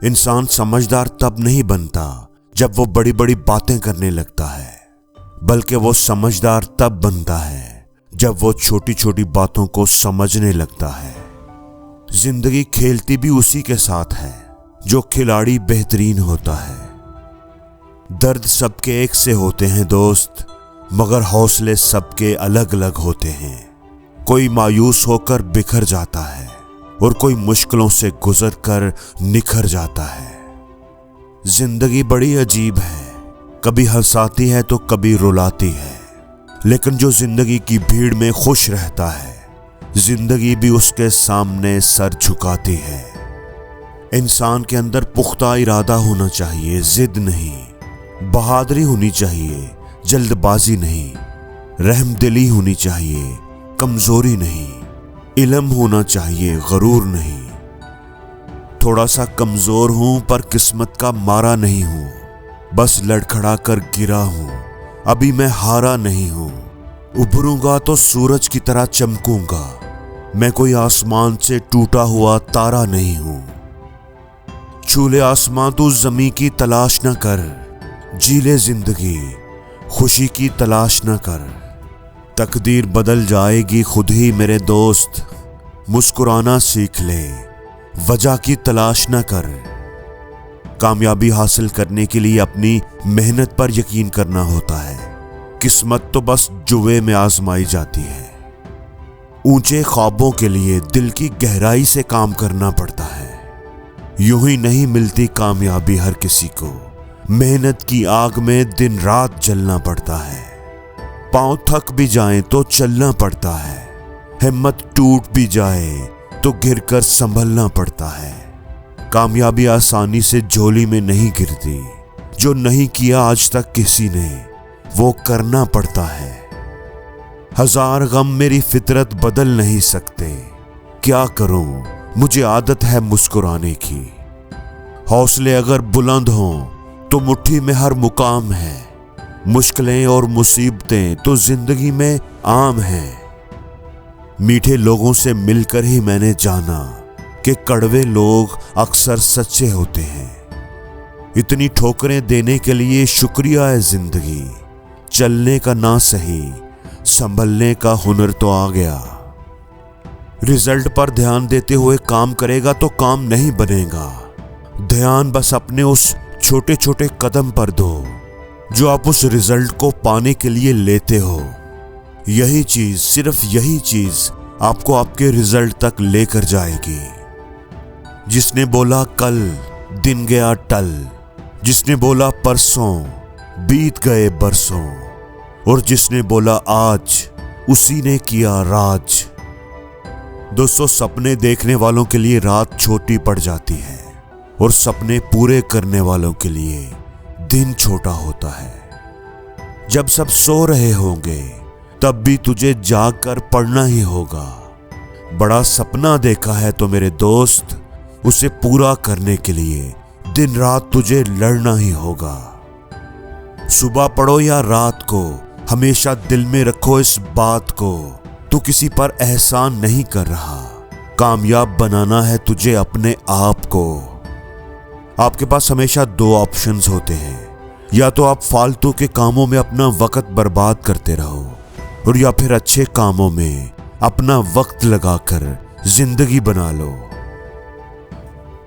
इंसान समझदार तब नहीं बनता जब वो बड़ी बड़ी बातें करने लगता है, बल्कि वो समझदार तब बनता है जब वो छोटी छोटी बातों को समझने लगता है। जिंदगी खेलती भी उसी के साथ है जो खिलाड़ी बेहतरीन होता है। दर्द सबके एक से होते हैं दोस्त, मगर हौसले सबके अलग अलग होते हैं। कोई मायूस होकर बिखर जाता है और कोई मुश्किलों से गुजरकर निखर जाता है। जिंदगी बड़ी अजीब है, कभी हंसाती है तो कभी रुलाती है, लेकिन जो जिंदगी की भीड़ में खुश रहता है, जिंदगी भी उसके सामने सर झुकाती है। इंसान के अंदर पुख्ता इरादा होना चाहिए, जिद नहीं। बहादुरी होनी चाहिए, जल्दबाजी नहीं। रहमदिली होनी चाहिए, कमजोरी नहीं। इल्म होना चाहिए, गरूर नहीं। थोड़ा सा कमजोर हूं पर किस्मत का मारा नहीं हूं, बस लड़खड़ा कर गिरा हूं, अभी मैं हारा नहीं हूं। उभरूंगा तो सूरज की तरह चमकूंगा, मैं कोई आसमान से टूटा हुआ तारा नहीं हूं। छूले आसमां तू ज़मीं की तलाश न कर, जी ले जिंदगी खुशी की तलाश न कर। तकदीर बदल जाएगी खुद ही मेरे दोस्त, मुस्कुराना सीख ले, वजह की तलाश न कर। कामयाबी हासिल करने के लिए अपनी मेहनत पर यकीन करना होता है, किस्मत तो बस जुए में आजमाई जाती है। ऊंचे ख्वाबों के लिए दिल की गहराई से काम करना पड़ता है, यूं ही नहीं मिलती कामयाबी हर किसी को। मेहनत की आग में दिन रात जलना पड़ता है, पांव थक भी जाएं तो चलना पड़ता है, हिम्मत टूट भी जाए तो गिरकर संभलना पड़ता है। कामयाबी आसानी से झोली में नहीं गिरती, जो नहीं किया आज तक किसी ने वो करना पड़ता है। हजार गम मेरी फितरत बदल नहीं सकते, क्या करूं मुझे आदत है मुस्कुराने की। हौसले अगर बुलंद हों तो मुट्ठी में हर मुकाम है, मुश्किलें और मुसीबतें तो जिंदगी में आम हैं। मीठे लोगों से मिलकर ही मैंने जाना कि कड़वे लोग अक्सर सच्चे होते हैं। इतनी ठोकरें देने के लिए शुक्रिया है जिंदगी, चलने का ना सही संभलने का हुनर तो आ गया। रिजल्ट पर ध्यान देते हुए काम करेगा तो काम नहीं बनेगा। ध्यान बस अपने उस छोटे छोटे कदम पर दो जो आप उस रिजल्ट को पाने के लिए लेते हो। यही चीज, सिर्फ यही चीज आपको आपके रिजल्ट तक लेकर जाएगी। जिसने बोला कल दिन गया टल, जिसने बोला परसों बीत गए बरसों, और जिसने बोला आज उसी ने किया राज। दोस्तों, सपने देखने वालों के लिए रात छोटी पड़ जाती है और सपने पूरे करने वालों के लिए दिन छोटा होता है। जब सब सो रहे होंगे तब भी तुझे जाग कर पढ़ना ही होगा। बड़ा सपना देखा है तो मेरे दोस्त, उसे पूरा करने के लिए दिन रात तुझे लड़ना ही होगा। सुबह पढ़ो या रात को, हमेशा दिल में रखो इस बात को, तू किसी पर एहसान नहीं कर रहा। कामयाब बनाना है तुझे अपने आप को। आपके पास हमेशा दो ऑप्शंस होते हैं, या तो आप फालतू के कामों में अपना वक्त बर्बाद करते रहो, और या फिर अच्छे कामों में अपना वक्त लगाकर जिंदगी बना लो।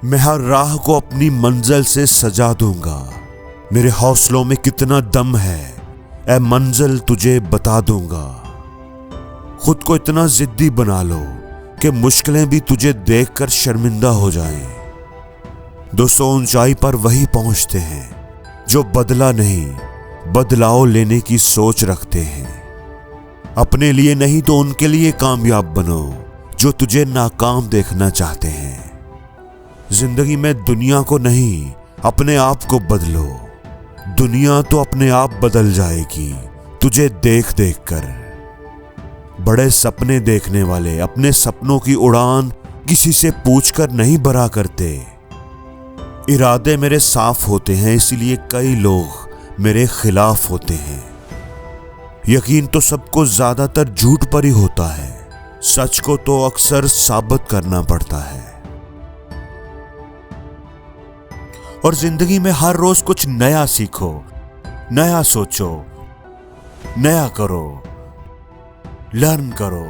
मैं हर राह को अपनी मंजिल से सजा दूंगा, मेरे हौसलों में कितना दम है ऐ मंजिल तुझे बता दूंगा। खुद को इतना जिद्दी बना लो कि मुश्किलें भी तुझे देखकर शर्मिंदा हो जाएं। दोस्तों, ऊंचाई पर वही पहुंचते हैं जो बदला नहीं, बदलाव लेने की सोच रखते हैं। अपने लिए नहीं तो उनके लिए कामयाब बनो जो तुझे नाकाम देखना चाहते हैं। जिंदगी में दुनिया को नहीं, अपने आप को बदलो। दुनिया तो अपने आप बदल जाएगी तुझे देख देख कर। बड़े सपने देखने वाले अपने सपनों की उड़ान किसी से पूछकर नहीं भरा करते। इरादे मेरे साफ होते हैं, इसलिए कई लोग मेरे खिलाफ होते हैं। यकीन तो सबको ज्यादातर झूठ पर ही होता है, सच को तो अक्सर साबित करना पड़ता है। और जिंदगी में हर रोज कुछ नया सीखो, नया सोचो, नया करो, लर्न करो।